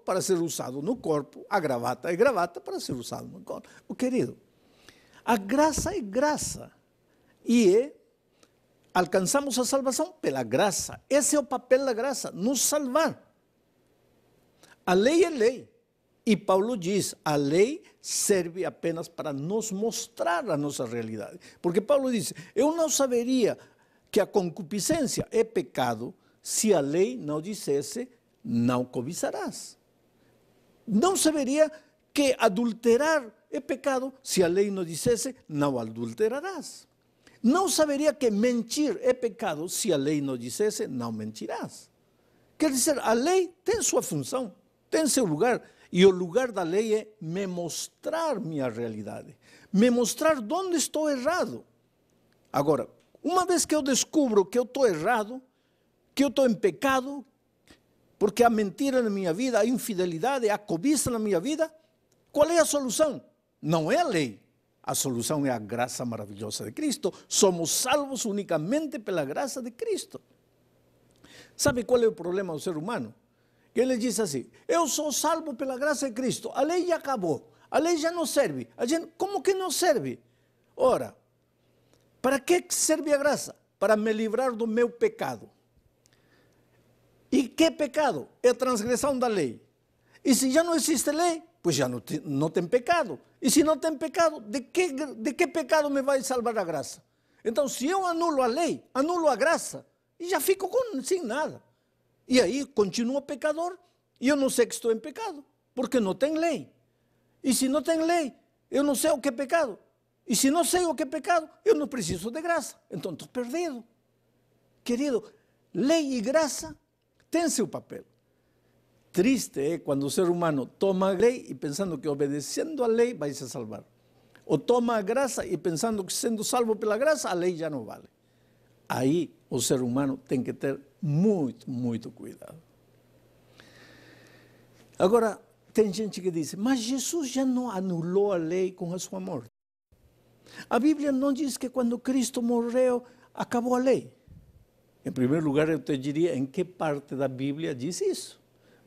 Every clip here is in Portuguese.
para ser usado no corpo, a gravata é gravata para ser usado no corpo. Querido, a graça é graça e alcançamos a salvação pela graça. Esse é o papel da graça, nos salvar. A lei é lei. E Paulo diz, a lei serve apenas para nos mostrar a nossa realidade. Porque Paulo diz, eu não saberia que a concupiscência é pecado se a lei não dissesse, não cobiçarás. Não saberia que adulterar é pecado se a lei não dissesse, não adulterarás. Não saberia que mentir é pecado se a lei não dissesse, não mentirás. Quer dizer, a lei tem sua função, tem seu lugar. E o lugar da lei é me mostrar minha realidade, me mostrar onde estou errado. Agora, uma vez que eu descubro que eu estou errado, que eu estou em pecado, porque há mentira na minha vida, há infidelidade, há cobiça na minha vida, qual é a solução? Não é a lei. A solução é a graça maravilhosa de Cristo. Somos salvos unicamente pela graça de Cristo. Sabe qual é o problema do ser humano? Ele diz assim, eu sou salvo pela graça de Cristo, a lei já acabou, a lei já não serve. A gente, como que não serve? Ora, para que serve a graça? Para me livrar do meu pecado. E que pecado? É a transgressão da lei. E se já não existe lei, pois já não tem pecado. E se não tem pecado, de que pecado me vai salvar a graça? Então, se eu anulo a lei, anulo a graça, e já fico sem nada. E aí, continuo pecador, e eu não sei que estou em pecado, porque não tem lei. E se não tem lei, eu não sei o que é pecado. E se não sei o que é pecado, eu não preciso de graça. Então, estou perdido. Querido, lei e graça têm seu papel. Triste é quando o ser humano toma a lei e pensando que obedecendo a lei vai se salvar. Ou toma a graça e pensando que sendo salvo pela graça, a lei já não vale. Aí o ser humano tem que ter muito, muito cuidado. Agora, tem gente que diz, mas Jesus já não anulou a lei com a sua morte. A Bíblia não diz que quando Cristo morreu, acabou a lei. Em primeiro lugar, eu te diria em que parte da Bíblia diz isso.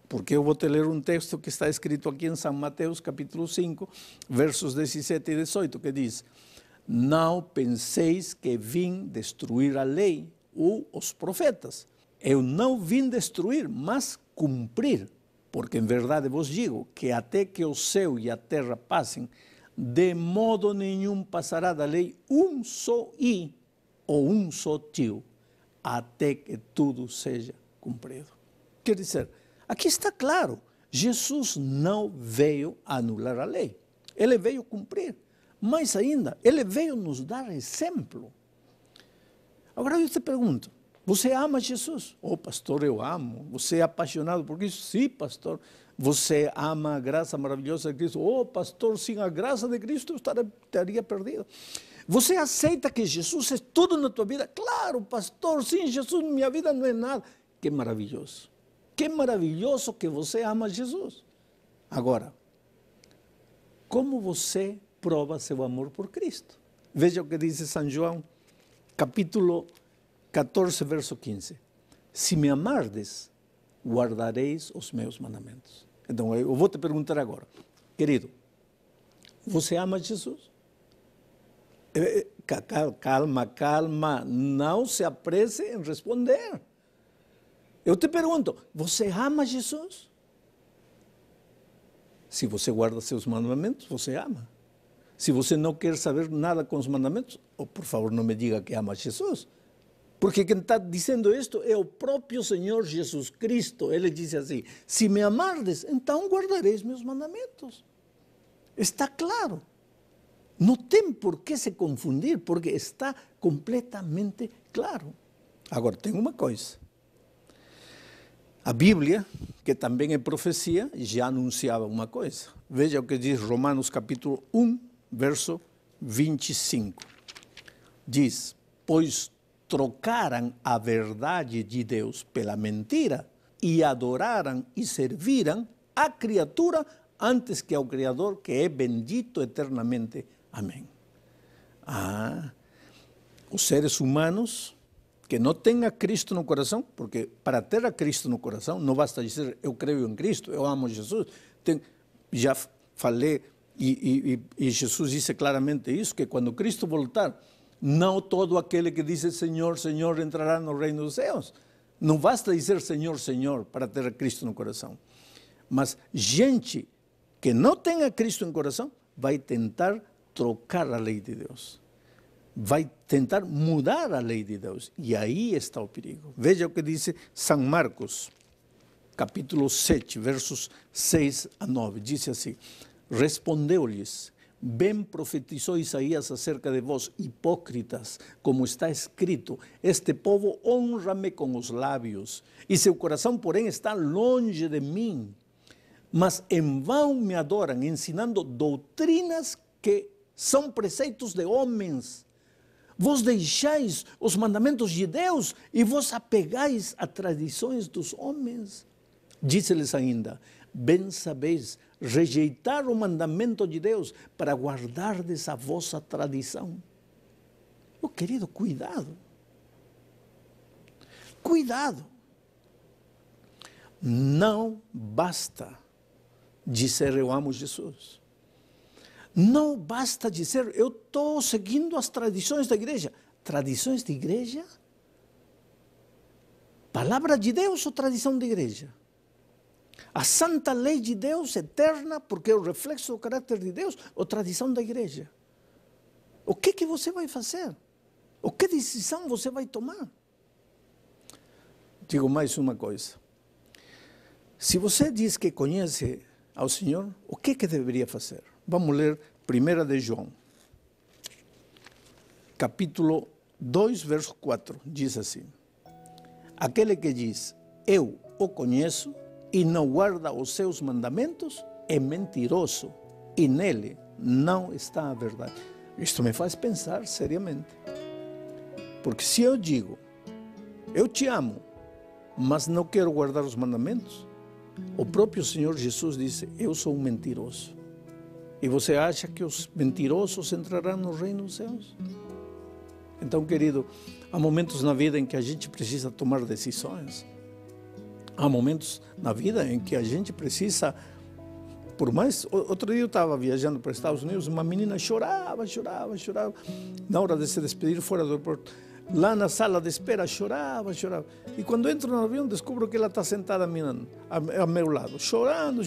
Porque eu vou te ler um texto que está escrito aqui em São Mateus, capítulo 5, versos 17 e 18, que diz, não penseis que vim destruir a lei ou os profetas. Eu não vim destruir, mas cumprir. Porque em verdade vos digo que até que o céu e a terra passem, de modo nenhum passará da lei um só i ou um só tio, até que tudo seja cumprido. Quer dizer, aqui está claro, Jesus não veio anular a lei, ele veio cumprir. Mais ainda, ele veio nos dar exemplo. Agora eu te pergunto, você ama Jesus? Oh, pastor, eu amo. Você é apaixonado por isso? Sim, pastor. Você ama a graça maravilhosa de Cristo? Oh, pastor, sem a graça de Cristo eu estaria perdido. Você aceita que Jesus é tudo na tua vida? Claro, pastor, sem Jesus minha vida não é nada. Que maravilhoso. Que maravilhoso que você ama Jesus. Agora, como você prova seu amor por Cristo? Veja o que diz São João, capítulo 14, verso 15. Se me amardes, guardareis os meus mandamentos. Então, eu vou te perguntar agora, querido, você ama Jesus? Calma, calma, não se apresse em responder. Eu te pergunto, você ama Jesus? Se você guarda seus mandamentos, você ama. Se você não quer saber nada com os mandamentos, por favor, não me diga que ama Jesus. Porque quem está dizendo isto é o próprio Senhor Jesus Cristo. Ele diz assim, se me amardes, então guardareis meus mandamentos. Está claro. Não tem por que se confundir, porque está completamente claro. Agora, tem uma coisa. A Bíblia, que também é profecia, já anunciava uma coisa. Veja o que diz Romanos capítulo 1, verso 25. Diz, pois trocaram a verdade de Deus pela mentira e adoraram e serviram a criatura antes que ao Criador, que é bendito eternamente. Amém. Os seres humanos que não tem a Cristo no coração, porque para ter a Cristo no coração não basta dizer eu creio em Cristo, eu amo Jesus. Já falei, e Jesus disse claramente isso, que quando Cristo voltar, não todo aquele que diz Senhor, Senhor entrará no reino dos céus. Não basta dizer Senhor, Senhor para ter a Cristo no coração. Mas gente que não tem a Cristo no coração vai tentar trocar a lei de Deus. Vai tentar mudar a lei de Deus. E aí está o perigo. Veja o que diz São Marcos, capítulo 7, versos 6 a 9. Diz assim: respondeu-lhes: bem profetizou Isaías acerca de vós, hipócritas, como está escrito: este povo honra-me com os lábios, e seu coração, porém, está longe de mim. Mas em vão me adoram, ensinando doutrinas que são preceitos de homens. Vós deixais os mandamentos de Deus e vos apegais a tradições dos homens. Disse-lhes ainda: bem sabeis rejeitar o mandamento de Deus para guardardes a vossa tradição. Oh, querido, cuidado. Cuidado. Não basta dizer eu amo Jesus. Não basta dizer eu estou seguindo as tradições da igreja. Tradições de igreja? Palavra de Deus ou tradição de igreja? A santa lei de Deus eterna, porque é o reflexo do caráter de Deus, ou tradição da igreja? O que você vai fazer? O que decisão você vai tomar? Digo mais uma coisa. Se você diz que conhece ao Senhor, o que deveria fazer? Vamos ler 1 de João, capítulo 2, verso 4. Diz assim: aquele que diz, eu o conheço, e não guarda os seus mandamentos, é mentiroso, e nele não está a verdade. Isto me faz pensar seriamente. Porque se eu digo, eu te amo, mas não quero guardar os mandamentos, o próprio Senhor Jesus disse, eu sou um mentiroso. E você acha que os mentirosos entrarão no reino dos céus? Então, querido, há momentos na vida em que a gente precisa tomar decisões. Há momentos na vida em que a gente precisa, por mais... Outro dia eu estava viajando para os Estados Unidos, uma menina chorava. Na hora de se despedir fora do aeroporto, lá na sala de espera, chorava. E quando entro no avião, descubro que ela está sentada ao meu lado, chorando.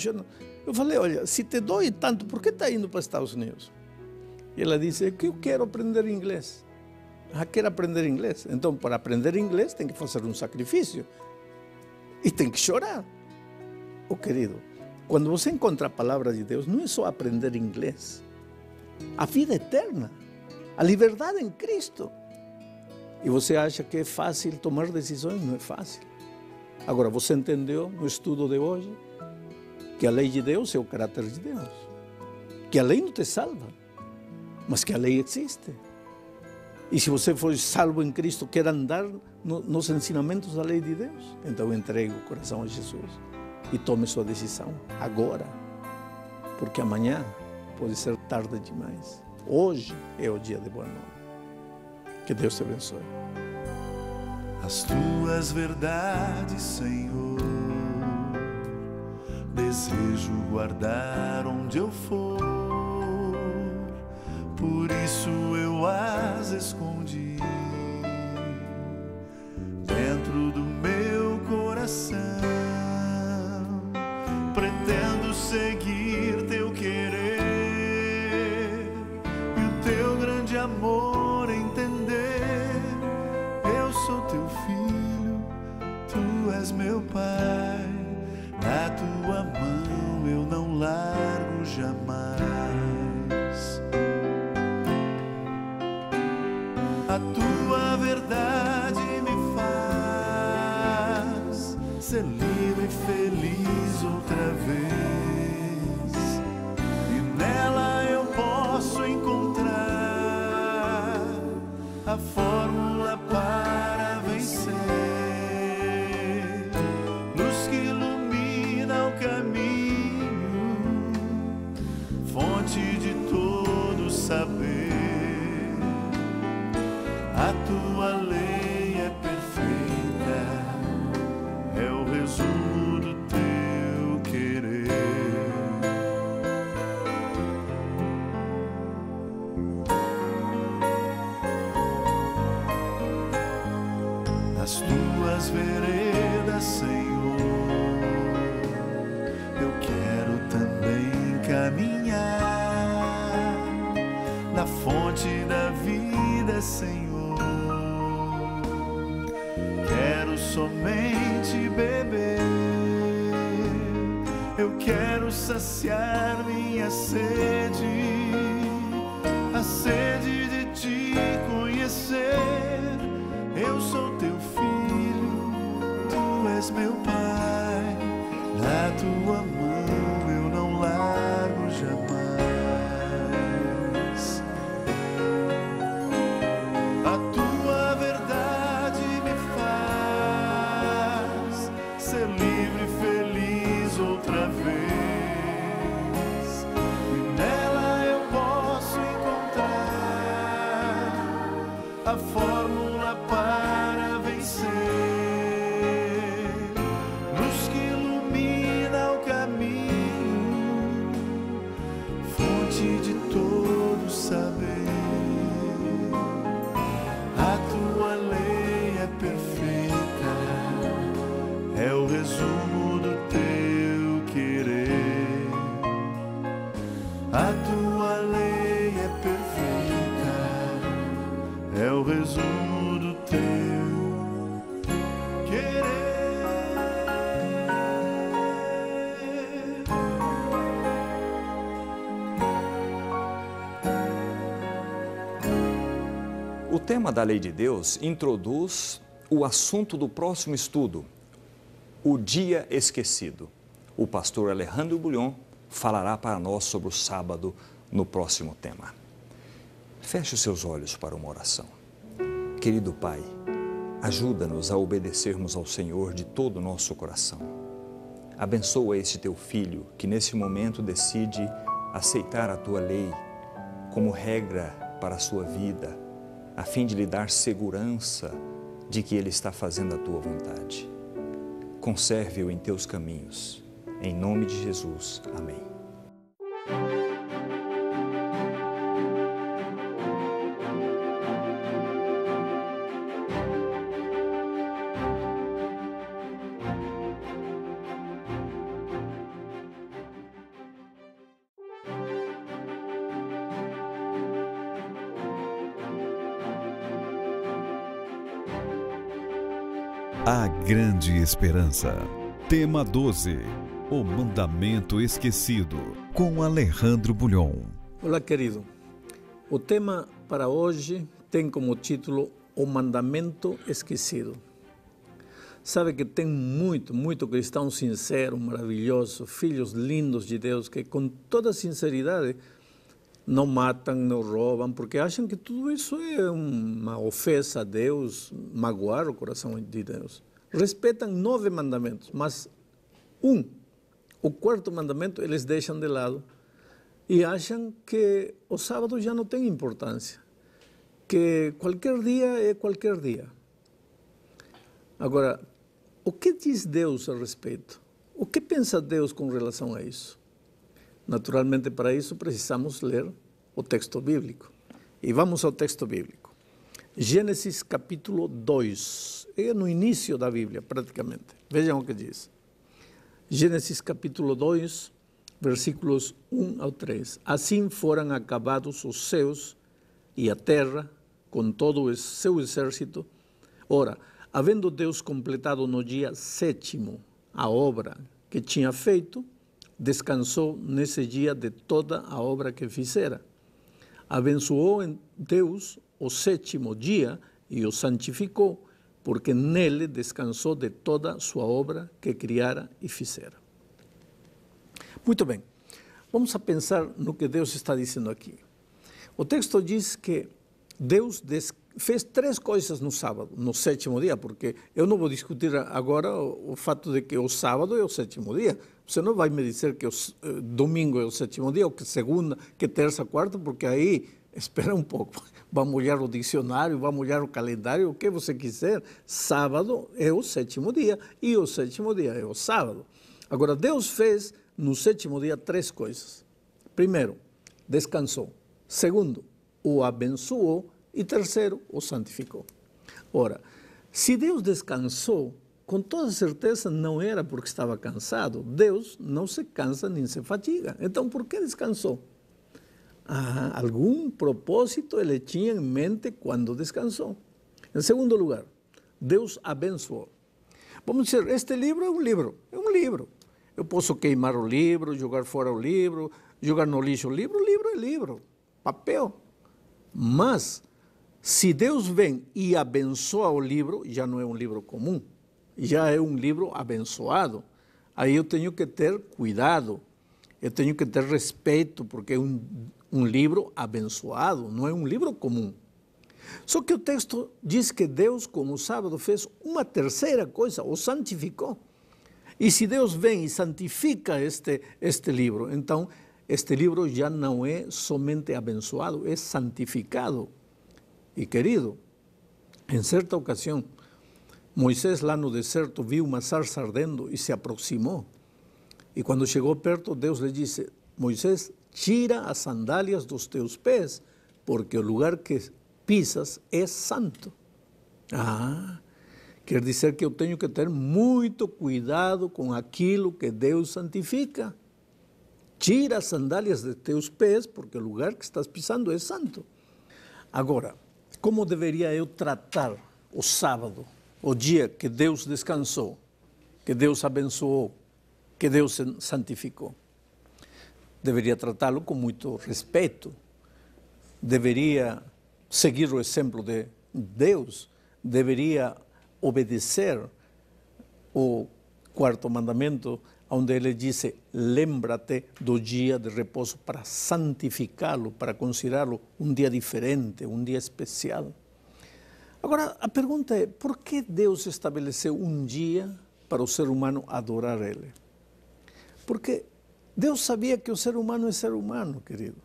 Eu falei, olha, se te dói tanto, por que está indo para os Estados Unidos? E ela disse, é que eu quero aprender inglês. Quer aprender inglês? Então, para aprender inglês, tem que fazer um sacrifício. E tem que chorar. Oh, querido, quando você encontra a palavra de Deus, não é só aprender inglês. A vida eterna, a liberdade em Cristo. E você acha que é fácil tomar decisões? Não é fácil. Agora, você entendeu no estudo de hoje que a lei de Deus é o caráter de Deus. Que a lei não te salva, mas que a lei existe. E se você for salvo em Cristo, quer andar nos ensinamentos da lei de Deus, então entregue o coração a Jesus e tome sua decisão agora, porque amanhã pode ser tarde demais. Hoje é o dia de boa nova. Que Deus te abençoe. As tuas verdades, Senhor, desejo guardar onde eu for. Por isso eu as escondi dentro do meu coração. Pretendo seguir teu querer e o teu grande amor entender. Eu sou teu filho, tu és meu pai. Na tua mão eu não largo jamais. A tua verdade me faz ser livre e feliz outra vez. E nela eu posso encontrar a fórmula para vencer. Luz que ilumina o caminho, fonte de todo saber. A tua lei é perfeita, somente beber. Eu quero saciar minha sede, a sede de te conhecer. Eu sou teu filho, tu és meu pai. Na tua mão eu não largo jamais. A tua verdade me faz ser livre e feliz outra vez. E nela eu posso encontrar a fórmula para vencer. Luz que ilumina o caminho, fonte de todo saber. A tua lei é perfeita, é o resumo do teu querer. A tua lei é perfeita, é o resumo do teu querer. O tema da Lei de Deus introduz o assunto do próximo estudo, o dia esquecido. O pastor Alejandro Bulhon falará para nós sobre o sábado no próximo tema. Feche os seus olhos para uma oração. Querido Pai, ajuda-nos a obedecermos ao Senhor de todo o nosso coração. Abençoa este teu filho que nesse momento decide aceitar a tua lei como regra para a sua vida, a fim de lhe dar segurança de que ele está fazendo a tua vontade. Conserve-o em teus caminhos. Em nome de Jesus. Amém. A Grande Esperança. Tema 12. O Mandamento Esquecido, com Alejandro Bulhon. Olá, querido. O tema para hoje tem como título O Mandamento Esquecido. Sabe que tem muito cristão sincero, maravilhoso, filhos lindos de Deus, que com toda sinceridade não matam, não roubam, porque acham que tudo isso é uma ofensa a Deus, magoar o coração de Deus. Respeitam 9 mandamentos, mas o 4º mandamento, eles deixam de lado e acham que o sábado já não tem importância, que qualquer dia é qualquer dia. Agora, o que diz Deus a respeito? O que pensa Deus com relação a isso? Naturalmente, para isso, precisamos ler o texto bíblico. E vamos ao texto bíblico. Gênesis capítulo 2. É no início da Bíblia, praticamente. Vejam o que diz. Gênesis capítulo 2, versículos 1 ao 3. Assim foram acabados os céus e a terra, com todo o seu exército. Ora, havendo Deus completado no dia 7º a obra que tinha feito, descansou nesse dia de toda a obra que fizera. Abençoou em Deus o 7º dia e o santificou, porque nele descansou de toda a sua obra que criara e fizera. Muito bem, vamos a pensar no que Deus está dizendo aqui. O texto diz que Deus fez 3 coisas no sábado, no 7º dia, porque eu não vou discutir agora o fato de que o sábado é o 7º dia. Você não vai me dizer que o domingo é o 7º dia, ou que segunda, que terça, quarta, porque aí, espera um pouco, vamos olhar o dicionário, vamos olhar o calendário, o que você quiser. Sábado é o 7º dia, e o 7º dia é o sábado. Agora, Deus fez no 7º dia 3 coisas. Primeiro, descansou. Segundo, o abençoou. E terceiro, o santificou. Ora, se Deus descansou, com toda certeza não era porque estava cansado. Deus não se cansa nem se fatiga. Então, por que descansou? Algum propósito ele tinha em mente quando descansou. Em segundo lugar, Deus abençoou. Vamos dizer, este livro é um livro, é um livro. Eu posso queimar o livro, jogar fora o livro, jogar no lixo o livro é livro, papel. Mas, se Deus vem e abençoa o livro, já não é um livro comum, já é um livro abençoado. Aí eu tenho que ter cuidado, eu tenho que ter respeito, porque é um livro abençoado, não é um livro comum. Só que o texto diz que Deus, como sábado, fez uma terceira coisa, o santificou. E se Deus vem e santifica este livro, então este livro já não é somente abençoado, é santificado. E querido, em certa ocasião, Moisés lá no deserto viu uma sarça ardendo e se aproximou. E quando chegou perto, Deus lhe disse: Moisés, tira as sandálias dos teus pés, porque o lugar que pisas é santo. Quer dizer que eu tenho que ter muito cuidado com aquilo que Deus santifica. Tira as sandálias de teus pés, porque o lugar que estás pisando é santo. Agora, como deveria eu tratar o sábado, o dia que Deus descansou, que Deus abençoou, que Deus santificou? Deveria tratá-lo com muito respeito, deveria seguir o exemplo de Deus, deveria obedecer o quarto mandamento, onde ele disse: lembra-te do dia de repouso para santificá-lo, para considerá-lo um dia diferente, um dia especial. Agora, a pergunta é, por que Deus estabeleceu um dia para o ser humano adorar Ele? Porque Deus sabia que o ser humano é ser humano, querido.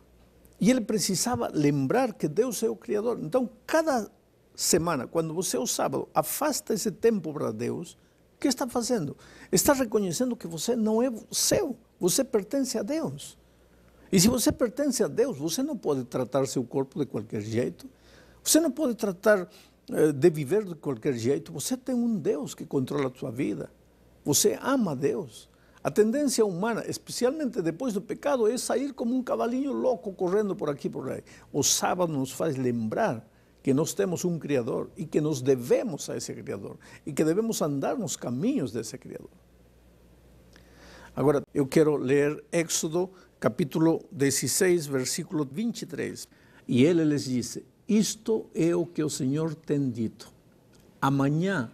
E Ele precisava lembrar que Deus é o Criador. Então, cada semana, quando você, o sábado, afasta esse tempo para Deus, o que está fazendo? Está reconhecendo que você não é seu, você pertence a Deus. E se você pertence a Deus, você não pode tratar seu corpo de qualquer jeito, você não pode tratar de viver de qualquer jeito. Você tem um Deus que controla a sua vida, você ama a Deus. A tendência humana, especialmente depois do pecado, é sair como um cavalinho louco correndo por aqui e por aí. O sábado nos faz lembrar que nós temos um Criador e que nos devemos a esse Criador e que devemos andar nos caminhos desse Criador. Agora, eu quero ler Éxodo, capítulo 16, versículo 23. E ele lhes disse: isto é o que o Senhor tem dito. Amanhã,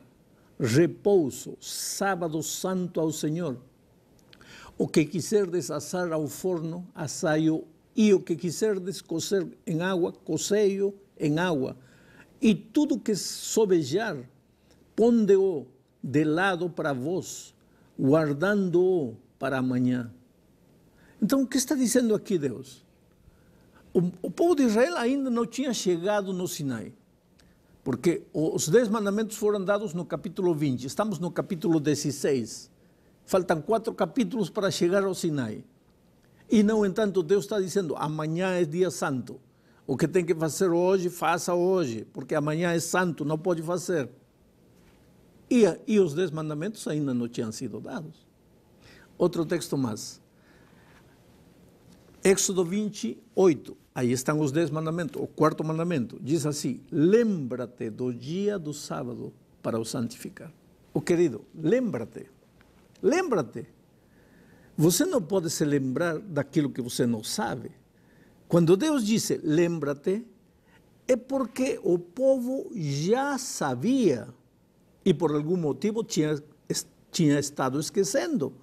repouso, sábado santo ao Senhor. O que quiserdes assar ao forno, assai-o, e o que quiserdes cocer em água, cozei-o em água. E tudo que sobejar, ponde-o de lado para vós, guardando-o para amanhã. Então, o que está dizendo aqui Deus? O povo de Israel ainda não tinha chegado no Sinai, porque os 10 mandamentos foram dados no capítulo 20, estamos no capítulo 16. Faltam 4 capítulos para chegar ao Sinai. E, no entanto, Deus está dizendo: amanhã é dia santo. O que tem que fazer hoje, faça hoje, porque amanhã é santo, não pode fazer. E os 10 mandamentos ainda não tinham sido dados. Outro texto mais. Éxodo 28, aí estão os 10 mandamentos. O quarto mandamento diz assim: lembra-te do dia do sábado para o santificar. Querido, lembra-te. Lembra-te. Você não pode se lembrar daquilo que você não sabe. Quando Deus disse lembra-te, é porque o povo já sabia e por algum motivo tinha estado esquecendo.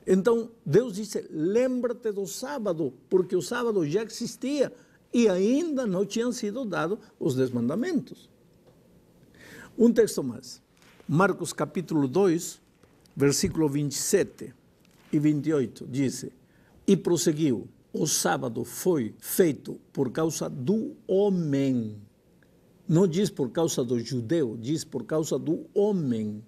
Então Deus disse: lembra-te do sábado, porque o sábado já existia e ainda não tinham sido dados os 10 mandamentos. Um texto mais. Marcos capítulo 2, versículo 27 e 28, diz: e prosseguiu: o sábado foi feito por causa do homem. Não diz por causa do judeu, diz por causa do homem.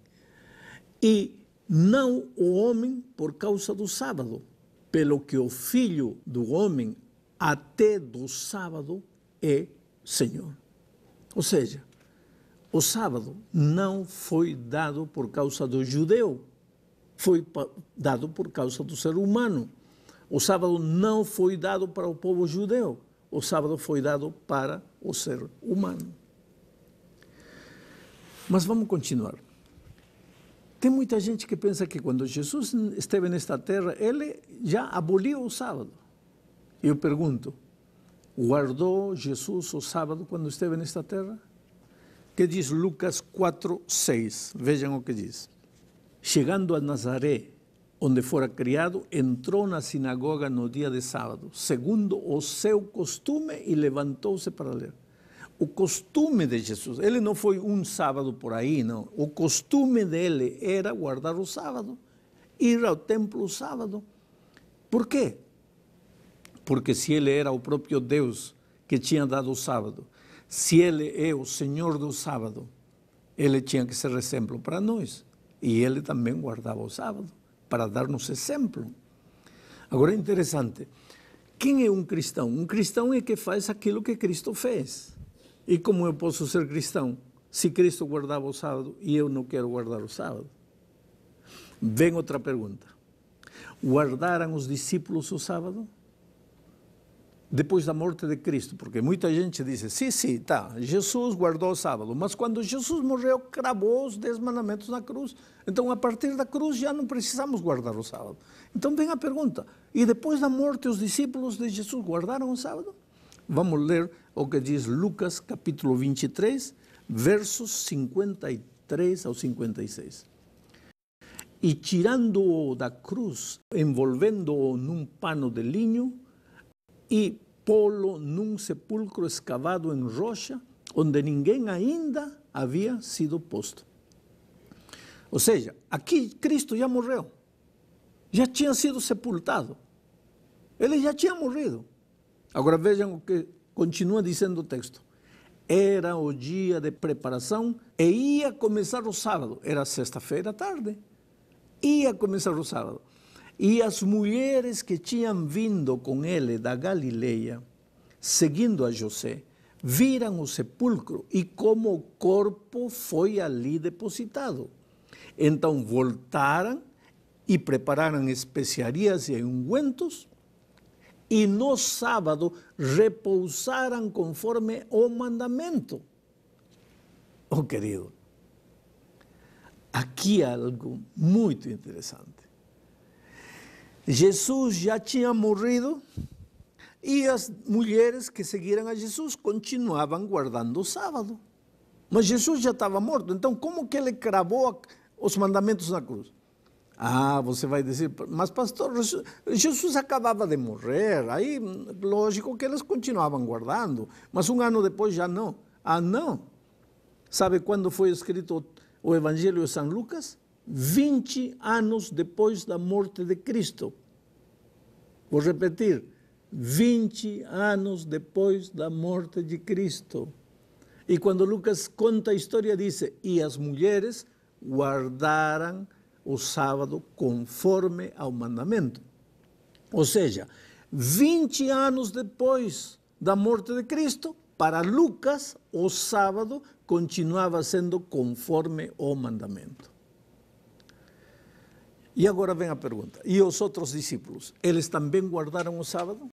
E não o homem por causa do sábado, pelo que o filho do homem até do sábado é Senhor. Ou seja, o sábado não foi dado por causa do judeu, foi dado por causa do ser humano. O sábado não foi dado para o povo judeu, o sábado foi dado para o ser humano. Mas vamos continuar. Tem muita gente que pensa que quando Jesus esteve nesta terra, ele já aboliu o sábado. Eu pergunto, guardou Jesus o sábado quando esteve nesta terra? Que diz Lucas 4:6? Vejam o que diz. Chegando a Nazaré, onde fora criado, entrou na sinagoga no dia de sábado, segundo o seu costume, e levantou-se para ler. O costume de Jesus, ele não foi um sábado por aí, não. O costume dele era guardar o sábado, ir ao templo o sábado. Por quê? Porque se ele era o próprio Deus que tinha dado o sábado, se ele é o Senhor do sábado, ele tinha que ser exemplo para nós. E ele também guardava o sábado, para dar-nos exemplo. Agora é interessante, quem é um cristão? Um cristão é que faz aquilo que Cristo fez. E como eu posso ser cristão se Cristo guardava o sábado e eu não quero guardar o sábado? Vem outra pergunta. Guardaram os discípulos o sábado? Depois da morte de Cristo, porque muita gente diz, sim, tá, Jesus guardou o sábado, mas quando Jesus morreu, cravou os 10 mandamentos na cruz. Então, a partir da cruz, já não precisamos guardar o sábado. Então, vem a pergunta, e depois da morte, os discípulos de Jesus guardaram o sábado? Vamos ler o que diz Lucas, capítulo 23, versos 53 ao 56. E tirando-o da cruz, envolvendo-o num pano de linho, e pô-lo num sepulcro escavado em rocha, onde ninguém ainda havia sido posto. Ou seja, aqui Cristo já morreu, já tinha sido sepultado, ele já tinha morrido. Agora vejam o que continua dizendo o texto. Era o dia de preparação e ia começar o sábado, era sexta-feira à tarde, ia começar o sábado. E as mulheres que tinham vindo com ele da Galileia, seguindo a José, viram o sepulcro e como o corpo foi ali depositado. Então voltaram e prepararam especiarias e ungüentos, e no sábado repousaram conforme o mandamento. Oh, querido, aqui há algo muito interessante. Jesus já tinha morrido e as mulheres que seguiram a Jesus continuavam guardando o sábado. Mas Jesus já estava morto, então como que ele cravou os mandamentos na cruz? Ah, você vai dizer, mas pastor, Jesus acabava de morrer, aí lógico que eles continuavam guardando, mas um ano depois já não. Ah, não. Sabe quando foi escrito o Evangelho de São Lucas? 20 anos depois da morte de Cristo. Vou repetir, 20 anos depois da morte de Cristo. E quando Lucas conta a história, diz, e as mulheres guardaram o sábado conforme ao mandamento. Ou seja, 20 anos depois da morte de Cristo, para Lucas, o sábado continuava sendo conforme o mandamento. E agora vem a pergunta, e os outros discípulos, eles também guardaram o sábado?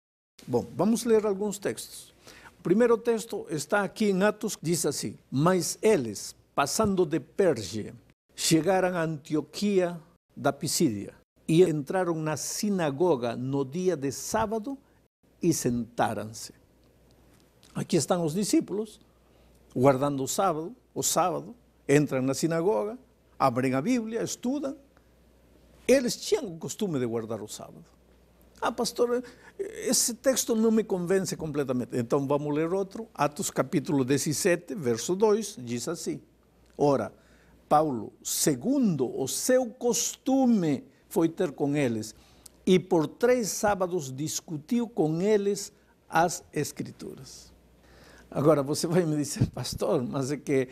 Bom, vamos ler alguns textos. O primeiro texto está aqui em Atos, diz assim, mas eles, passando de Perge, chegaram a Antioquia da Pisídia e entraram na sinagoga no dia de sábado e sentaram-se. Aqui estão os discípulos, guardando o sábado, entram na sinagoga, abrem a Bíblia, estudam. Eles tinham o costume de guardar o sábado. Ah, pastor, esse texto não me convence completamente. Então vamos ler outro. Atos capítulo 17, verso 2, diz assim. Ora, Paulo, segundo o seu costume, foi ter com eles, e por 3 sábados discutiu com eles as Escrituras. Agora você vai me dizer, pastor, mas é que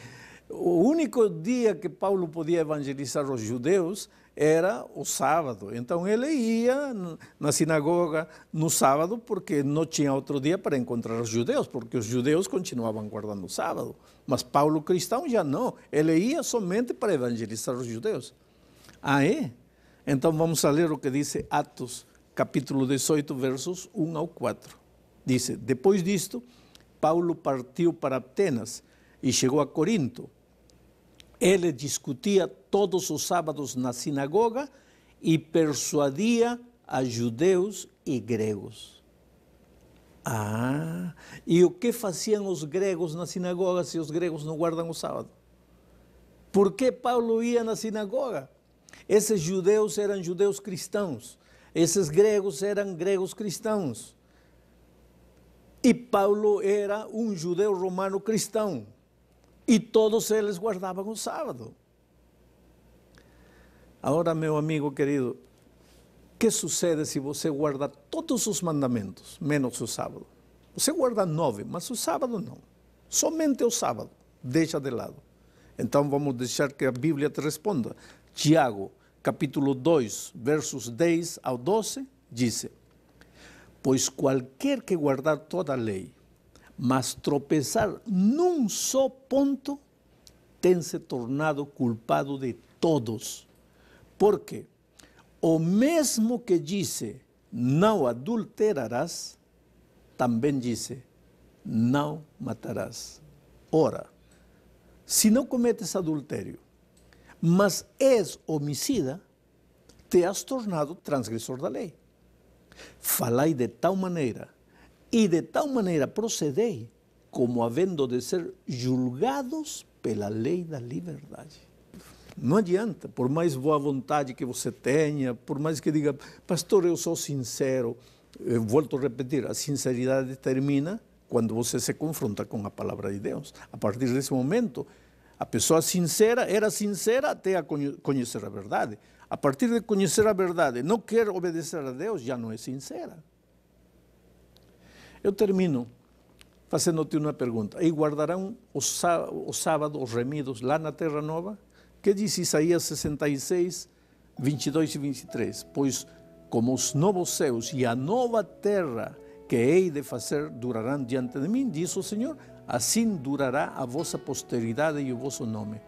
o único dia que Paulo podia evangelizar os judeus era o sábado. Então ele ia na sinagoga no sábado porque não tinha outro dia para encontrar os judeus, porque os judeus continuavam guardando o sábado. Mas Paulo cristão já não, ele ia somente para evangelizar os judeus. Ah, é? Então vamos a ler o que diz Atos, capítulo 18, versos 1 ao 4. Diz, depois disto, Paulo partiu para Atenas e chegou a Corinto. Ele discutia todos os sábados na sinagoga e persuadia a judeus e gregos. E o que faziam os gregos na sinagoga se os gregos não guardam o sábado? Por que Paulo ia na sinagoga? Esses judeus eram judeus cristãos, esses gregos eram gregos cristãos. E Paulo era um judeu romano cristão. E todos eles guardavam o sábado. Agora, meu amigo querido, o que sucede se você guarda todos os mandamentos, menos o sábado? Você guarda 9, mas o sábado não. Somente o sábado, deixa de lado. Então vamos deixar que a Bíblia te responda. Tiago, capítulo 2, versos 10 ao 12, diz: pois qualquer que guardar toda a lei, mas tropeçar num só ponto, tem se tornado culpado de todos. Porque o mesmo que disse, não adulterarás, também disse, não matarás. Ora, se não cometes adultério, mas és homicida, te has tornado transgressor da lei. Falai de tal maneira, e de tal maneira procedei, como havendo de ser julgados pela lei da liberdade. Não adianta, por mais boa vontade que você tenha, por mais que diga, pastor, eu sou sincero, eu volto a repetir, a sinceridade termina quando você se confronta com a palavra de Deus. A partir desse momento, a pessoa sincera era sincera até a conhecer a verdade. A partir de conhecer a verdade, não quer obedecer a Deus, já não é sincera. Eu termino fazendo-te uma pergunta. E guardarão o sábado, os remidos, lá na Terra Nova? Que diz Isaías 66, 22 e 23? Pois como os novos céus e a nova terra que hei de fazer durarão diante de mim, diz o Senhor, assim durará a vossa posteridade e o vosso nome.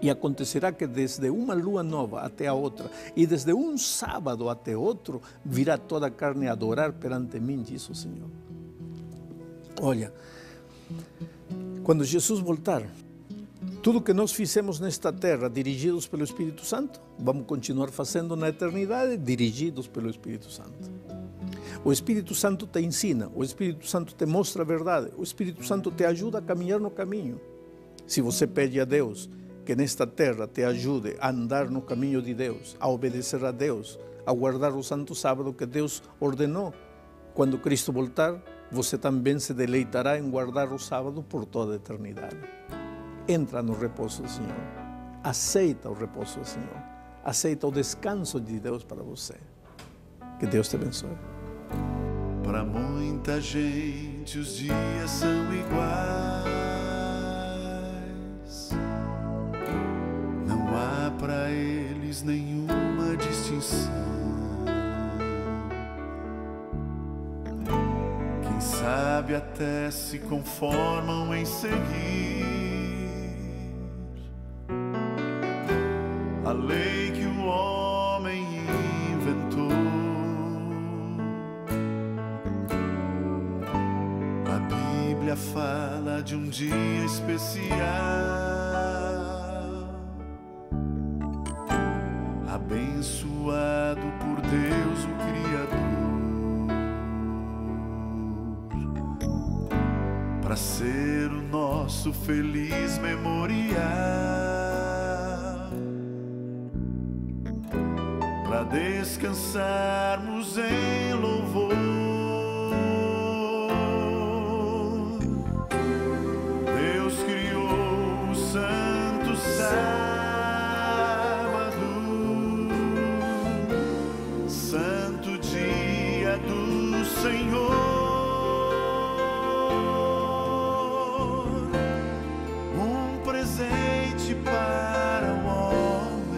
E acontecerá que desde uma lua nova até a outra, e desde um sábado até outro, virá toda a carne a adorar perante mim, diz o Senhor. Olha, quando Jesus voltar, tudo que nós fizemos nesta terra, dirigidos pelo Espírito Santo, vamos continuar fazendo na eternidade, dirigidos pelo Espírito Santo. O Espírito Santo te ensina, o Espírito Santo te mostra a verdade, o Espírito Santo te ajuda a caminhar no caminho. Se você pede a Deus que nesta terra te ajude a andar no caminho de Deus, a obedecer a Deus, a guardar o santo sábado que Deus ordenou, quando Cristo voltar, você também se deleitará em guardar o sábado por toda a eternidade. Entra no repouso do Senhor, aceita o repouso do Senhor, aceita o descanso de Deus para você. Que Deus te abençoe. Para muita gente os dias são iguais, não há para eles nenhuma distinção. Quem sabe até se conformam em seguir a lei que o homem inventou. A Bíblia fala de um dia especial, abençoado por Deus o Criador, para ser o nosso feliz memorial, para descansarmos em louvor. Deus criou o santo sábado, santo dia do Senhor, um presente para o homem,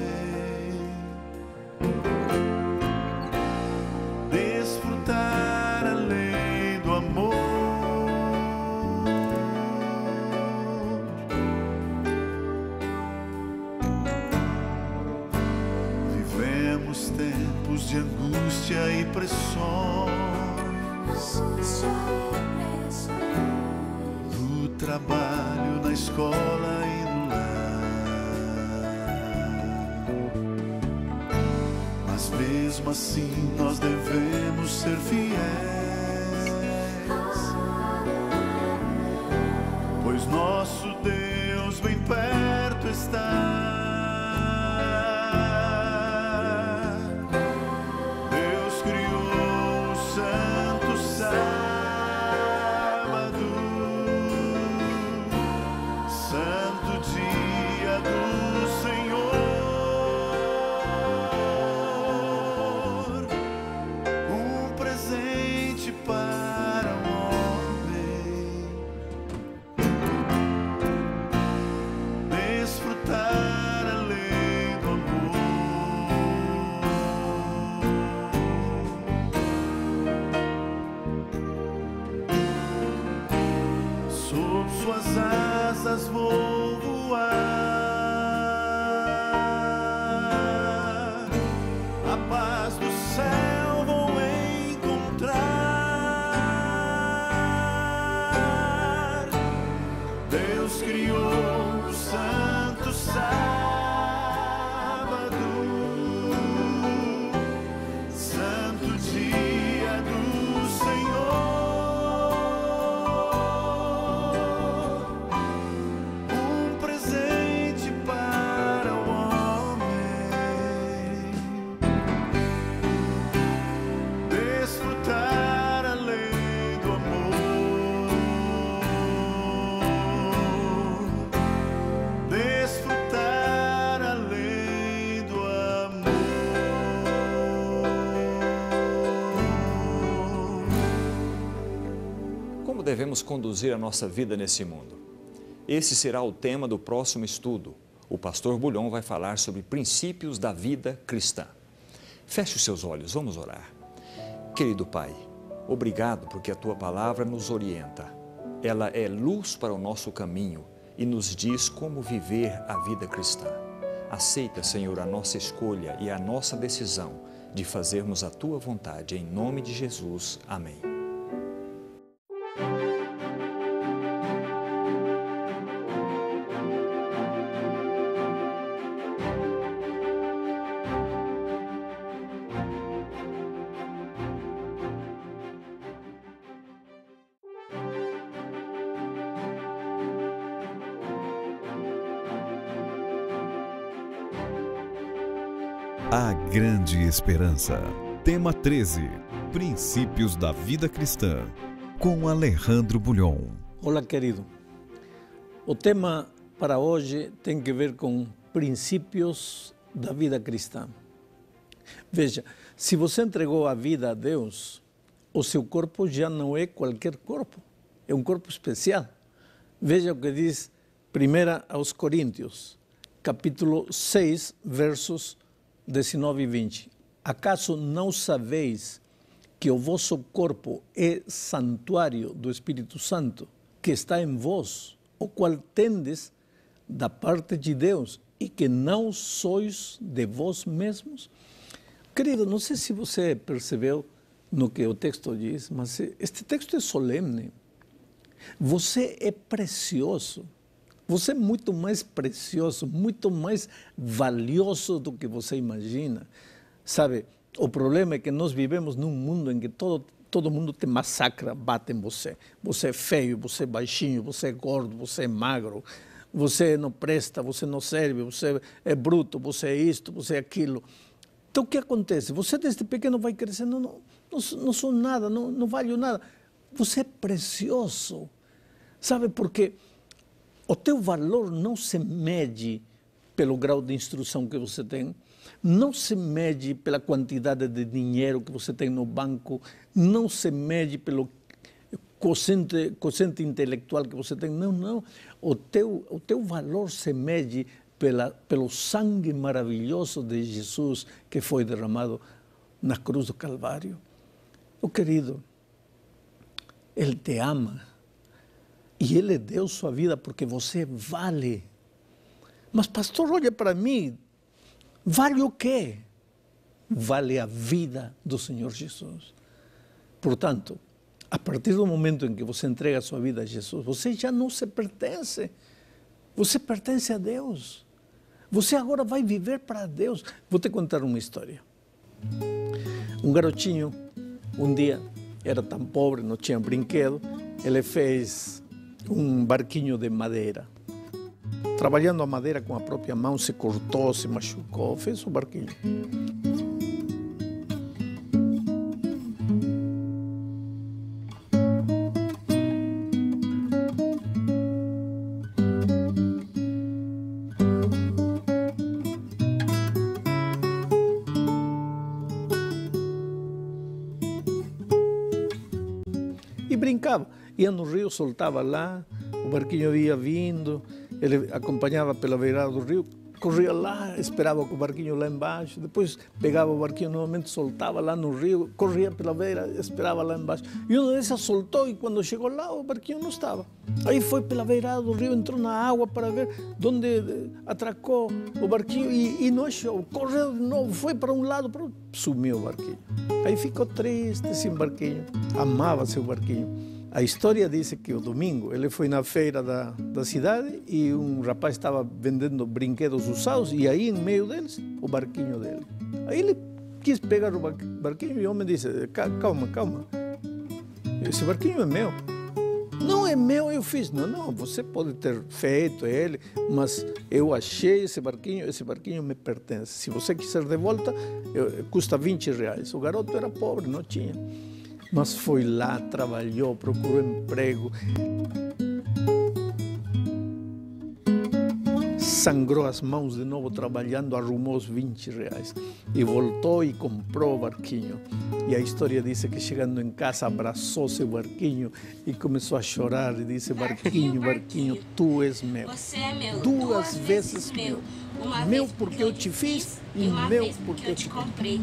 desfrutar a lei do amor. Vivemos tempos de angústia e pressões, no trabalho, na escola e no lar. mesmo assim nós devemos ser fiéis, pois nosso Deus bem perto está. Deus criou o santo sábado, santo dia do Senhor, um presente para o homem, desfrutar a lei do amor. Sob suas asas vou voar, a paz do céu vou encontrar. Deus criou o santo sábado, santo dia do Senhor, um presente para o homem, desfrutar a lei do amor, desfrutar a lei do amor. Como devemos conduzir a nossa vida nesse mundo? Esse será o tema do próximo estudo. O pastor Bulhon vai falar sobre princípios da vida cristã. Feche os seus olhos, vamos orar. Querido Pai, obrigado porque a Tua palavra nos orienta. Ela é luz para o nosso caminho e nos diz como viver a vida cristã. Aceita, Senhor, a nossa escolha e a nossa decisão de fazermos a Tua vontade. Em nome de Jesus. Amém. A Grande Esperança. Tema 13. Princípios da vida cristã. Com Alejandro Bulhon. Olá, querido. O tema para hoje tem que ver com princípios da vida cristã. Veja, se você entregou a vida a Deus, o seu corpo já não é qualquer corpo, é um corpo especial. Veja o que diz 1 aos Coríntios, capítulo 6, versos 19 e 20. Acaso não sabeis que o vosso corpo é santuário do Espírito Santo, que está em vós, o qual tendes da parte de Deus, e que não sois de vós mesmos? Querido, não sei se você percebeu no que o texto diz, mas este texto é solene. Você é precioso. Você é muito mais precioso, muito mais valioso do que você imagina. Sabe, o problema é que nós vivemos num mundo em que todo mundo te massacra, bate em você. Você é feio, você é baixinho, você é gordo, você é magro, você não presta, você não serve, você é bruto, você é isto, você é aquilo. Então o que acontece? Você desde pequeno vai crescendo, não sou nada, não valho nada. Você é precioso. Sabe, porque o teu valor não se mede pelo grau de instrução que você tem, não se mede pela quantidade de dinheiro que você tem no banco, não se mede pelo quociente intelectual que você tem. Não. O teu valor se mede pelo sangue maravilhoso de Jesus que foi derramado na cruz do Calvário. Oh, querido, Ele te ama. E Ele deu sua vida porque você vale. Mas, pastor, olha para mim, vale o quê? Vale a vida do Senhor Jesus. Portanto, a partir do momento em que você entrega a sua vida a Jesus, você já não se pertence. Você pertence a Deus. Você agora vai viver para Deus. Vou te contar uma história. Um garotinho, um dia, era tão pobre, não tinha brinquedo, ele fez um barquinho de madeira. Trabalhando a madeira com a própria mão, se cortou, se machucou, fez o barquinho. E brincava, ia no rio, soltava lá, o barquinho ia vindo, ele acompanhava pela beirada do rio, corria lá, esperava com o barquinho lá embaixo, depois pegava o barquinho novamente, soltava lá no rio, corria pela beira, esperava lá embaixo. E uma dessas soltou e quando chegou lá o barquinho não estava. Aí foi pela beirada do rio, entrou na água para ver onde atracou o barquinho e não achou. Correu de novo, foi para um lado, sumiu o barquinho. Aí ficou triste sem barquinho, amava seu barquinho. A história diz que o domingo ele foi na feira da cidade e um rapaz estava vendendo brinquedos usados e aí, em meio deles, o barquinho dele. Aí ele quis pegar o barquinho e o homem disse, calma, calma, esse barquinho é meu. Não é meu, eu fiz. Não, você pode ter feito ele, mas eu achei esse barquinho me pertence. Se você quiser de volta, custa R$20. O garoto era pobre, não tinha. Mas foi lá, trabalhou, procurou emprego, sangrou as mãos de novo trabalhando, arrumou os R$20 e voltou e comprou o barquinho. E a história diz que chegando em casa abraçou seu barquinho e começou a chorar e disse, barquinho, barquinho, tu és meu. Você é meu, duas vezes meu. Meu porque eu te fiz e meu porque eu te comprei.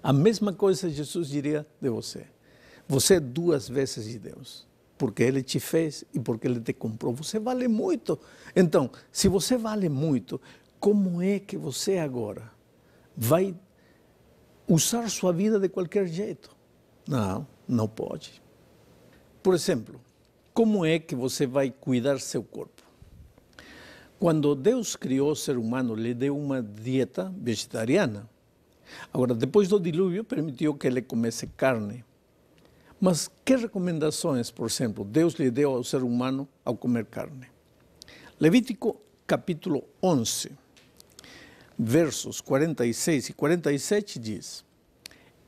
A mesma coisa Jesus diria de você. Você é duas vezes de Deus, porque Ele te fez e porque Ele te comprou. Você vale muito. Então, se você vale muito, como é que você agora vai usar sua vida de qualquer jeito? Não, não pode. Por exemplo, como é que você vai cuidar seu corpo? Quando Deus criou o ser humano, lhe deu uma dieta vegetariana. Agora, depois do dilúvio, permitiu que ele comesse carne. Mas que recomendações, por exemplo, Deus lhe deu ao ser humano ao comer carne? Levítico capítulo 11, versos 46 e 47 diz,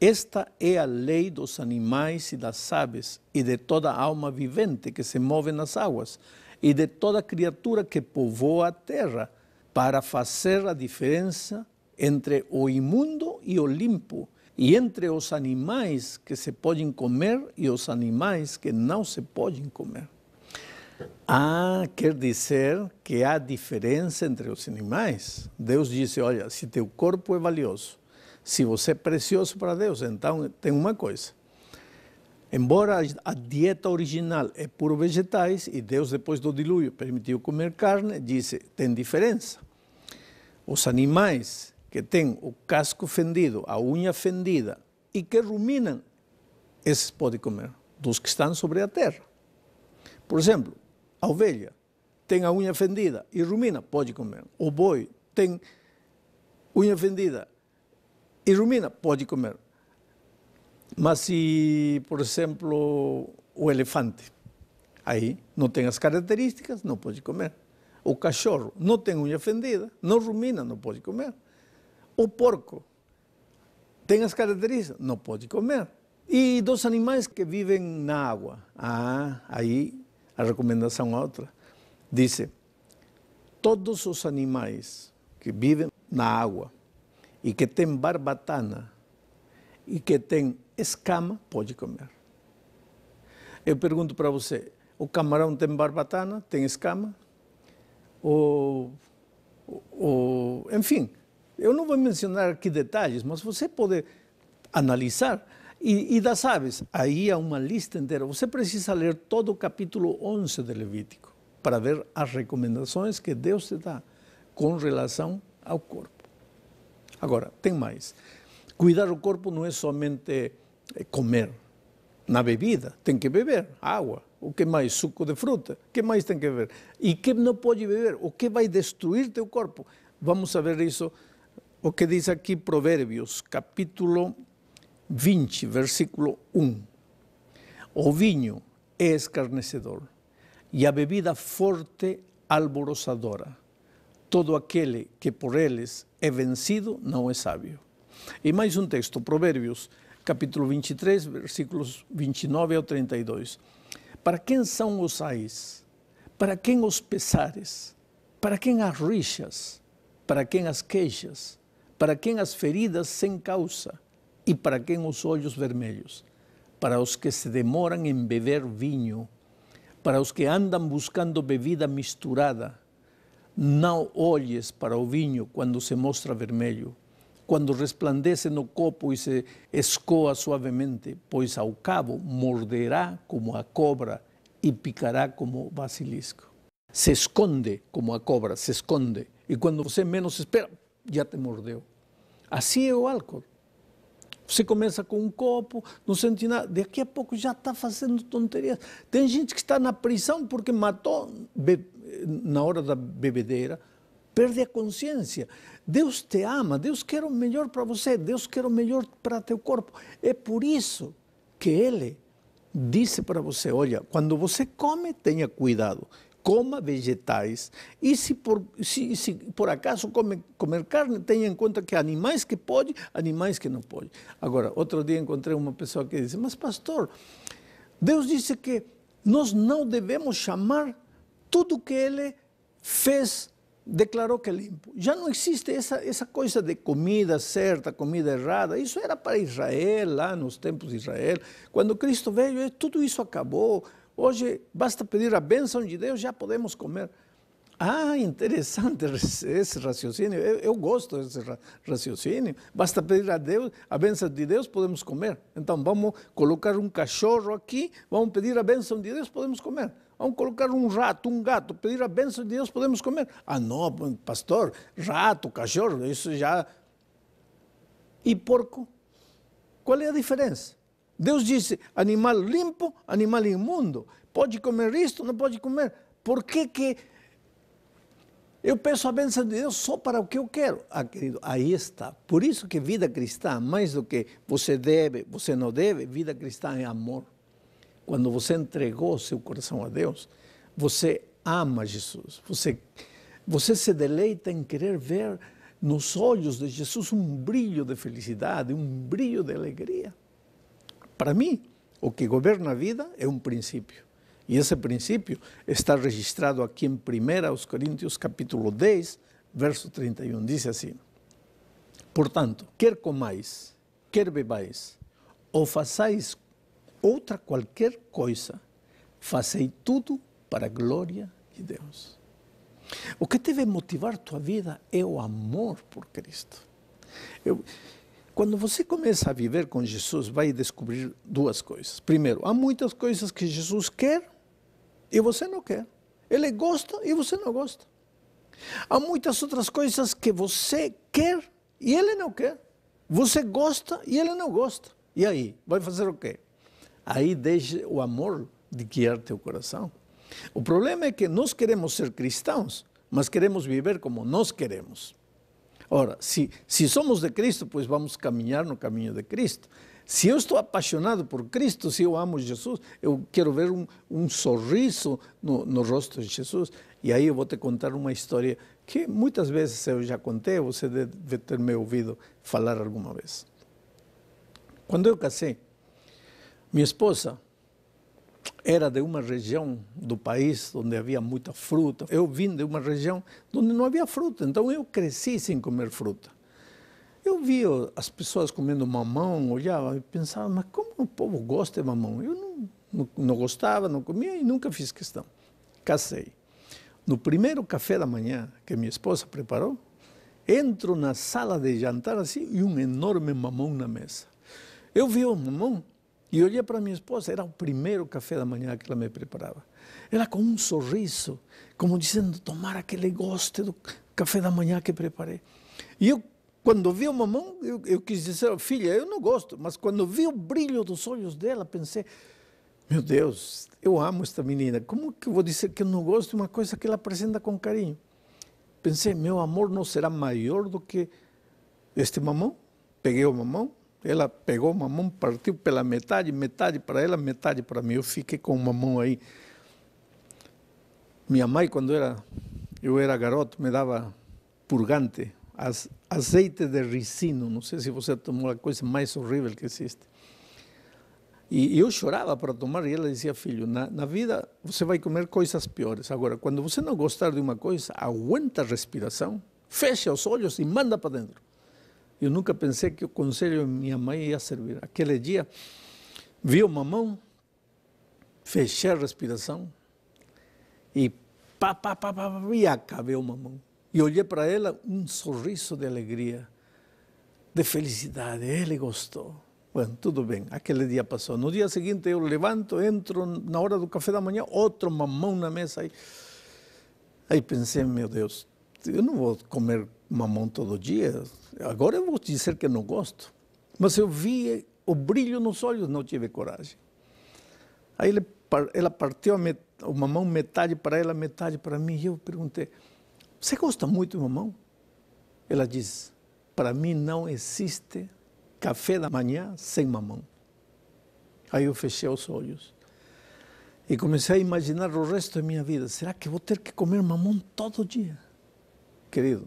esta é a lei dos animais e das aves e de toda alma vivente que se move nas águas e de toda criatura que povoa a terra, para fazer a diferença entre o imundo e o limpo, e entre os animais que se podem comer e os animais que não se podem comer. Quer dizer que há diferença entre os animais. Deus disse, olha, se teu corpo é valioso, se você é precioso para Deus, então tem uma coisa. Embora a dieta original é puro vegetais, e Deus depois do dilúvio permitiu comer carne, disse, tem diferença. Os animais que têm o casco fendido, a unha fendida e que ruminam, esses podem comer, dos que estão sobre a terra. Por exemplo, a ovelha tem a unha fendida e rumina, pode comer. O boi tem unha fendida e rumina, pode comer. Mas se, por exemplo, o elefante, aí não tem as características, não pode comer. O cachorro não tem unha fendida, não rumina, não pode comer. O porco tem as características, não pode comer. E dos animais que vivem na água, aí a recomendação é outra. Diz, todos os animais que vivem na água e que têm barbatana e que têm escama, pode comer. Eu pergunto para você, o camarão tem barbatana, tem escama? Enfim, eu não vou mencionar aqui detalhes, mas você pode analisar. E das aves, aí há uma lista inteira. Você precisa ler todo o capítulo 11 de Levítico para ver as recomendações que Deus te dá com relação ao corpo. Agora, tem mais. Cuidar o corpo não é somente comer. Na bebida, tem que beber água. O que mais? Suco de fruta. O que mais tem que beber? E que não pode beber? O que vai destruir teu corpo? Vamos ver isso, o que diz aqui Provérbios, capítulo 20, versículo 1. O vinho é escarnecedor e a bebida forte alvoroçadora. Todo aquele que por eles é vencido não é sábio. E mais um texto, Provérbios, capítulo 23, versículos 29 ao 32. Para quem são os ais? Para quem os pesares? Para quem as rixas? Para quem as queixas? Para quem as feridas sem causa? E para quem os olhos vermelhos? Para os que se demoram em beber vinho, para os que andam buscando bebida misturada. Não olhes para o vinho quando se mostra vermelho, quando resplandece no copo e se escoa suavemente, pois ao cabo morderá como a cobra e picará como o basilisco. Se esconde como a cobra, se esconde. E quando você menos espera, já te mordeu. Assim é o álcool. Você começa com um copo, não sente nada, daqui a pouco já está fazendo tonterias. Tem gente que está na prisão porque matou na hora da bebedeira, perde a consciência. Deus te ama, Deus quer o melhor para você, Deus quer o melhor para teu corpo. É por isso que Ele disse para você, olha, quando você come, tenha cuidado. Coma vegetais e se por acaso comer carne, tenha em conta que há animais que pode, animais que não pode. Agora, outro dia encontrei uma pessoa que disse, mas pastor, Deus disse que nós não devemos chamar tudo que Ele fez, declarou que é limpo. Já não existe essa coisa de comida certa, comida errada. Isso era para Israel, lá nos tempos de Israel. Quando Cristo veio, tudo isso acabou. Hoje, basta pedir a bênção de Deus, já podemos comer. Ah, interessante esse raciocínio. Eu gosto desse raciocínio. Basta pedir a Deus, a bênção de Deus, podemos comer. Então, vamos colocar um cachorro aqui, vamos pedir a bênção de Deus, podemos comer. Vamos colocar um rato, um gato, pedir a bênção de Deus, podemos comer. Ah, não, pastor, rato, cachorro, isso já... E porco? Qual é a diferença? Deus disse, animal limpo, animal imundo. Pode comer isto, não pode comer. Por que eu peço a bênção de Deus só para o que eu quero? Ah, querido, aí está. Por isso que vida cristã, mais do que você deve, você não deve, vida cristã é amor. Quando você entregou seu coração a Deus, você ama Jesus. Você se deleita em querer ver nos olhos de Jesus um brilho de felicidade, um brilho de alegria. Para mim, o que governa a vida é um princípio. E esse princípio está registrado aqui em 1 Coríntios, capítulo 10, verso 31. Diz assim, portanto, quer comais, quer bebais, ou façais outra qualquer coisa, fazei tudo para a glória de Deus. O que deve motivar tua vida é o amor por Cristo. Quando você começa a viver com Jesus, vai descobrir duas coisas. Primeiro, há muitas coisas que Jesus quer e você não quer. Ele gosta e você não gosta. Há muitas outras coisas que você quer e ele não quer. Você gosta e ele não gosta. E aí, vai fazer o quê? Aí deixa o amor de guiar teu coração. O problema é que nós queremos ser cristãos, mas queremos viver como nós queremos. Ora, se somos de Cristo, pois vamos caminhar no caminho de Cristo. Se eu estou apaixonado por Cristo, se eu amo Jesus, eu quero ver um sorriso no rosto de Jesus. E aí eu vou te contar uma história que muitas vezes eu já contei, você deve ter me ouvido falar alguma vez. Quando eu casei, minha esposa era de uma região do país onde havia muita fruta. Eu vim de uma região onde não havia fruta, então eu cresci sem comer fruta. Eu via as pessoas comendo mamão, olhava e pensava, mas como o povo gosta de mamão? Eu não gostava, não comia e nunca fiz questão. Casei. No primeiro café da manhã que minha esposa preparou, entro na sala de jantar assim e um enorme mamão na mesa. Eu vi o mamão e olhei para minha esposa, era o primeiro café da manhã que ela me preparava. Ela com um sorriso, como dizendo, tomara que ele goste do café da manhã que preparei. E eu, quando vi o mamão, eu quis dizer, filha, eu não gosto, mas quando vi o brilho dos olhos dela, pensei, meu Deus, eu amo esta menina. Como que eu vou dizer que eu não gosto de uma coisa que ela apresenta com carinho? Pensei, meu amor não será maior do que este mamão? Peguei o mamão, ela pegou o mamão, partiu pela metade, metade para ela, metade para mim. Eu fiquei com o mamão aí. Minha mãe, quando eu era garoto, me dava purgante, azeite de ricino. Não sei se você tomou a coisa mais horrível que existe. E eu chorava para tomar, e ela dizia, filho, na vida você vai comer coisas piores. Agora, quando você não gostar de uma coisa, aguenta a respiração, fecha os olhos e manda para dentro. Eu nunca pensei que o conselho de minha mãe ia servir. Aquele dia, vi o mamão, fechei a respiração e e acabei o mamão. E olhei para ela, um sorriso de alegria, de felicidade. Ele gostou. Bueno, tudo bem, aquele dia passou. No dia seguinte eu levanto, entro na hora do café da manhã, outro mamão na mesa. Aí pensei, meu Deus, eu não vou comer mamão todo dia. Agora eu vou dizer que não gosto. Mas eu vi o brilho nos olhos, não tive coragem. Aí ela partiu o mamão, metade para ela, metade para mim. E eu perguntei, você gosta muito de mamão? Ela disse, para mim não existe café da manhã sem mamão. Aí eu fechei os olhos e comecei a imaginar o resto da minha vida. Será que vou ter que comer mamão todo dia? Querido,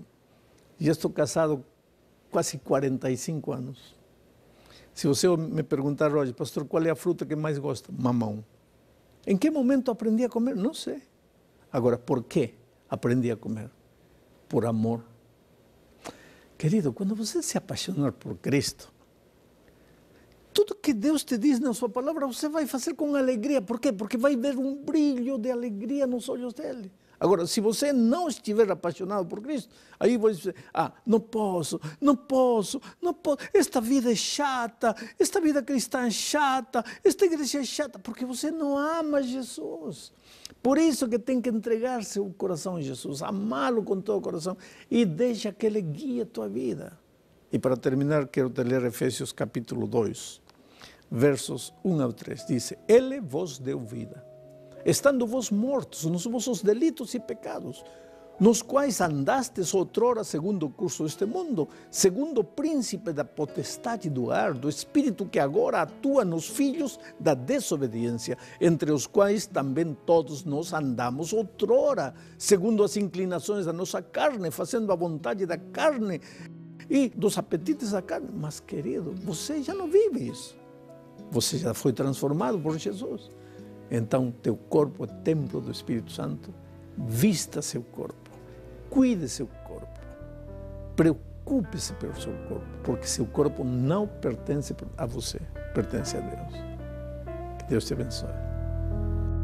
já estou casado quase 45 anos. Se você me perguntar hoje, pastor, qual é a fruta que mais gosta? Mamão. Em que momento aprendi a comer? Não sei. Agora, por que aprendi a comer? Por amor. Querido, quando você se apaixonar por Cristo, tudo que Deus te diz na sua palavra, você vai fazer com alegria. Por quê? Porque vai ver um brilho de alegria nos olhos dele. Agora, se você não estiver apaixonado por Cristo, aí você dizer, não posso. Esta vida é chata, esta vida cristã é chata, esta igreja é chata, porque você não ama Jesus. Por isso que tem que entregar seu coração a Jesus, amá-lo com todo o coração e deixa que Ele guie a tua vida. E para terminar, quero te ler Efésios capítulo 2, versos 1 ao 3. Diz, Ele vos deu vida, estando vos mortos nos vossos delitos e pecados, nos quais andastes outrora segundo o curso deste mundo, segundo o príncipe da potestade do ar, do espírito que agora atua nos filhos da desobediência, entre os quais também todos nós andamos outrora, segundo as inclinações da nossa carne, fazendo a vontade da carne e dos apetites da carne. Mas, querido, você já não vive isso. Você já foi transformado por Jesus. Então, teu corpo é templo do Espírito Santo. Vista seu corpo. Cuide seu corpo. Preocupe-se pelo seu corpo, porque seu corpo não pertence a você, pertence a Deus. Que Deus te abençoe.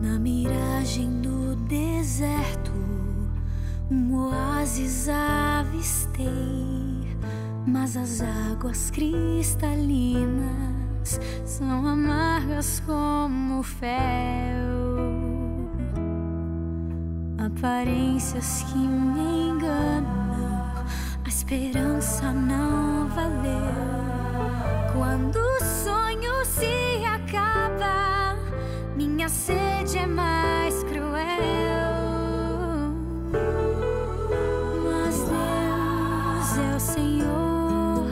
Na miragem do deserto, um oásis avistei, mas as águas cristalinas são amargas como fel. Aparências que me enganam, a esperança não valeu. Quando o sonho se acaba, minha sede é mais cruel. Mas Deus é o Senhor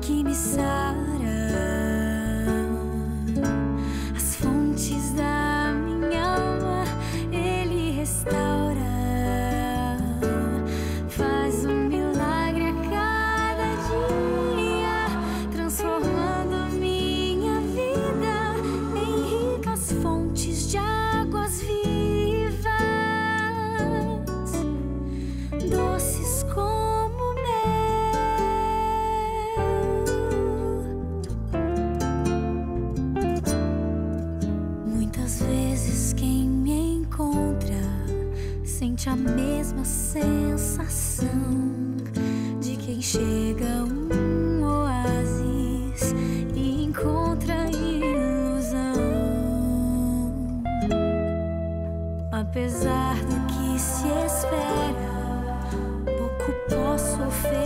que me sara. As fontes da minha alma Ele restaura. Faz um milagre a cada dia, transformando minha vida em ricas fontes de águas vivas, doces como mel. Muitas vezes quem me encontra sente a mesma sensação de quem chega a um oásis e encontra ilusão. Apesar do que se espera, pouco posso oferecer.